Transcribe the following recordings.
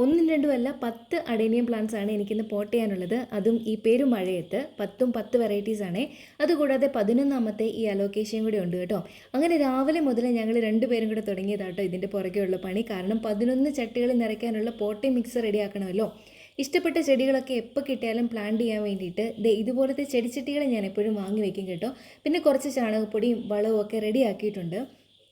ഒന്നും രണ്ടും അല്ല 10 അഡേനിയം പ്ലാന്റ്സ് ആണ് എനിക്കിന്ന് പോട്ട് ചെയ്യാനുള്ളത്. അതും ഈ പെരുമഴയത്ത് 10ഉം 10 വെറൈറ്റീസ് ആണ്. അതുകൂടാതെ 11ാമത്തെ ഈ അലോക്കേഷ്യയും കൂടി ഉണ്ട് കേട്ടോ. അങ്ങനെ രാവിലെ മുതൽ ഞങ്ങൾ രണ്ടുപേരും കൂടെ തുടങ്ങിയതാട്ടോ ഇതിൻ്റെ പുറകെയുള്ള പണി. കാരണം 11 ചട്ടികൾ നിറയ്ക്കാനുള്ള പോട്ടിംഗ് മിക്സ് റെഡിയാക്കണമല്ലോ. ഇഷ്ടപ്പെട്ട ചെടികളൊക്കെ എപ്പോൾ കിട്ടിയാലും പ്ലാന്റ് ചെയ്യാൻ വേണ്ടിയിട്ട് ഇതുപോലത്തെ ചെടിച്ചട്ടികൾ ഞാൻ എപ്പോഴും വാങ്ങി വെക്കും കേട്ടോ. പിന്നെ കുറച്ച് ചാണകപ്പൊടിയും വളവും ഒക്കെ റെഡിയാക്കിയിട്ടുണ്ട്.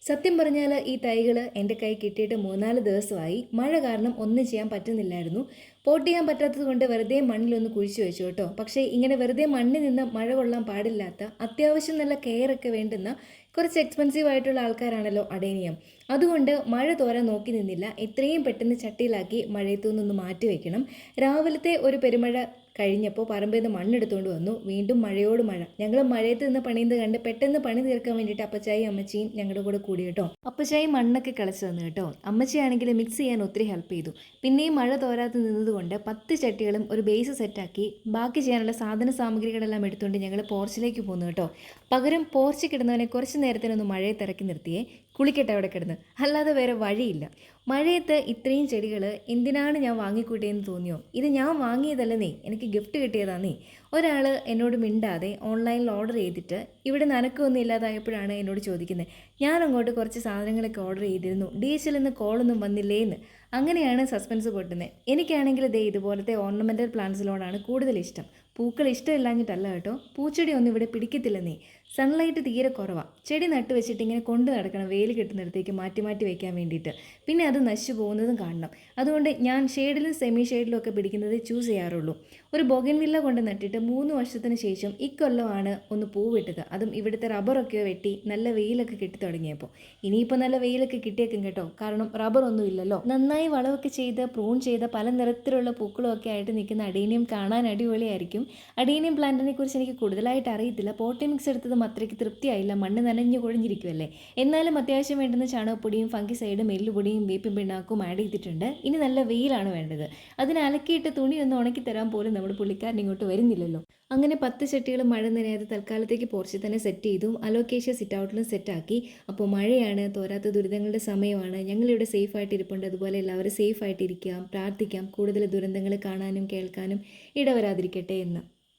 സത്യം പറഞ്ഞാൽ ഈ തൈകൾ എൻ്റെ കൈ കിട്ടിയിട്ട് 3-4 ദിവസമായി. മഴ കാരണം ഒന്നും ചെയ്യാൻ പറ്റുന്നില്ലായിരുന്നു. പോട്ട് ചെയ്യാൻ പറ്റാത്തത് കൊണ്ട് വെറുതെ മണ്ണിലൊന്ന് കുഴിച്ചു വെച്ചു കേട്ടോ. പക്ഷേ ഇങ്ങനെ വെറുതെ മണ്ണിൽ നിന്ന് മഴ കൊള്ളാൻ പാടില്ലാത്ത, അത്യാവശ്യം നല്ല കെയർ ഒക്കെ വേണ്ടുന്ന കുറച്ച് എക്സ്പെൻസീവ് ആയിട്ടുള്ള ആൾക്കാരാണല്ലോ അഡേനിയം. അതുകൊണ്ട് മഴ തോരാൻ നോക്കി നിന്നില്ല. എത്രയും പെട്ടെന്ന് ചട്ടിയിലാക്കി മഴയത്തു നിന്നൊന്ന് മാറ്റി വെക്കണം. രാവിലത്തെ ഒരു പെരുമഴ കഴിഞ്ഞപ്പോൾ പറമ്പിൽ നിന്ന് മണ്ണെടുത്തുകൊണ്ട് വന്നു. വീണ്ടും മഴയോട് മഴ. ഞങ്ങൾ മഴയത്ത് നിന്ന് പണിയുന്നത് കണ്ട് പെട്ടെന്ന് പണി തീർക്കാൻ വേണ്ടിയിട്ട് അപ്പച്ചായും അമ്മച്ചിയും ഞങ്ങളുടെ കൂടെ കൂടി കേട്ടോ. അപ്പച്ചായി മണ്ണൊക്കെ കളിച്ചു തന്നു കേട്ടോ. അമ്മച്ചിയാണെങ്കിൽ മിക്സ് ചെയ്യാൻ ഒത്തിരി ഹെൽപ്പ് ചെയ്തു. പിന്നെയും മഴ തോരാതെ നിന്നതുകൊണ്ട് 10 ചട്ടികളും ഒരു ബേസ് സെറ്റാക്കി ബാക്കി ചെയ്യാനുള്ള സാധന സാമഗ്രികളെല്ലാം എടുത്തുകൊണ്ട് ഞങ്ങൾ പോർച്ചിലേക്ക് പോന്നു കേട്ടോ. പകരം പോർച്ച് കിടന്നവനെ കുറച്ച് നേരത്തിനൊന്ന് മഴയത്ത് ഇറക്കി നിർത്തിയേ. കുളിക്കട്ടെ അവിടെ കിടന്ന്, അല്ലാതെ വേറെ വഴിയില്ല. മഴയത്ത് ഇത്രയും ചെടികൾ എന്തിനാണ് ഞാൻ വാങ്ങിക്കൂട്ടിയെന്ന് തോന്നിയോ? ഇത് ഞാൻ വാങ്ങിയതല്ലെന്നേ, എനിക്ക് ഗിഫ്റ്റ് കിട്ടിയതാന്നേ. ഒരാൾ എന്നോട് മിണ്ടാതെ ഓൺലൈനിൽ ഓർഡർ ചെയ്തിട്ട് ഇവിടെ നനക്കൊന്നും ഇല്ലാതായപ്പോഴാണ് എന്നോട് ചോദിക്കുന്നത്, ഞാൻ അങ്ങോട്ട് കുറച്ച് സാധനങ്ങളൊക്കെ ഓർഡർ ചെയ്തിരുന്നു, DHL നിന്ന് കോളൊന്നും വന്നില്ലേന്ന്. അങ്ങനെയാണ് സസ്പെൻസ് പൊട്ടുന്നത്. എനിക്കാണെങ്കിൽ ഇതുപോലത്തെ ഓർണമെൻ്റൽ പ്ലാന്റ്സിനോടാണ് കൂടുതൽ ഇഷ്ടം. പൂക്കൾ ഇഷ്ടമില്ലാഞ്ഞിട്ടല്ല കേട്ടോ, പൂച്ചെടി ഒന്നും ഇവിടെ പിടിക്കത്തില്ലെന്നേ. സൺലൈറ്റ് തീരെ കുറവാണ്. ചെടി നട്ട് വെച്ചിട്ട് ഇങ്ങനെ കൊണ്ട് നടക്കണം, വെയിൽ കിട്ടുന്നിടത്തേക്ക് മാറ്റി മാറ്റി വയ്ക്കാൻ വേണ്ടിയിട്ട്. പിന്നെ അത് നശിച്ചു പോകുന്നതും കാണണം. അതുകൊണ്ട് ഞാൻ ഷെയ്ഡിലും സെമി ഷെയ്ഡിലും ഒക്കെ പിടിക്കുന്നത് ചൂസ് ചെയ്യാറുള്ളൂ. ഒരു ബൊഗൻവില്ല കൊണ്ട് നട്ടിട്ട് 3 വർഷത്തിന് ശേഷം ഇക്കൊല്ലമാണ് ഒന്ന് പൂവിട്ടത്. അതും ഇവിടുത്തെ റബ്ബറൊക്കെ വെട്ടി നല്ല വെയിലൊക്കെ കിട്ടി തുടങ്ങിയപ്പോൾ. ഇനിയിപ്പോൾ നല്ല വെയിലൊക്കെ കിട്ടിയേക്കും കേട്ടോ, കാരണം റബ്ബറൊന്നും ഇല്ലല്ലോ. നന്നായി വളമൊക്കെ ചെയ്ത് പ്രൂൺ ചെയ്ത പല നിറത്തിലുള്ള പൂക്കളൊക്കെ ആയിട്ട് നിൽക്കുന്ന അഡേനിയം കാണാൻ അടിപൊളിയായിരിക്കും. അഡേനിയം പ്ലാന്റിനെ കുറിച്ച് എനിക്ക് കൂടുതലായിട്ട് അറിയത്തില്ല. പോട്ടി മിക്സ് എടുത്തതും അത്രയ്ക്ക് തൃപ്തിയായില്ല. മണ്ണ് നനഞ്ഞു കൊഴിഞ്ഞിരിക്കുമല്ലേ. എന്നാലും അത്യാവശ്യം വേണ്ടുന്ന ചാണകപ്പൊടിയും ഫംഗിസൈഡും എല്ലുപൊടിയും വേപ്പിൻ പിണ്ണാക്കും ആഡ് ചെയ്തിട്ടുണ്ട്. ഇനി നല്ല വെയിലാണ് വേണ്ടത്. അതിന് അലക്കിയിട്ട് തുണി ഒന്ന് ഉണക്കി തരാൻ പോലും നമ്മുടെ പുള്ളിക്കാരൻ ഇങ്ങോട്ട് വരുന്നില്ലല്ലോ. അങ്ങനെ 10 ചട്ടികൾ മഴ നനയാതെ തൽക്കാലത്തേക്ക് പോർച്ചിൽ തന്നെ സെറ്റ് ചെയ്തു. അലോക്കേഷ്യ സിറ്റ് ഔട്ടിലും സെറ്റാക്കി. അപ്പോൾ മഴയാണ്, തോരാത്ത ദുരിതങ്ങളുടെ സമയമാണ്. ഞങ്ങളിവിടെ സേഫായിട്ട് ഇരിപ്പുണ്ട്. അതുപോലെ എല്ലാവരും സേഫായിട്ടിരിക്കാം, പ്രാർത്ഥിക്കാം, കൂടുതൽ ദുരന്തങ്ങൾ കാണാനും കേൾക്കാനും ഇടവരാതിരിക്കട്ടെ എന്ന്.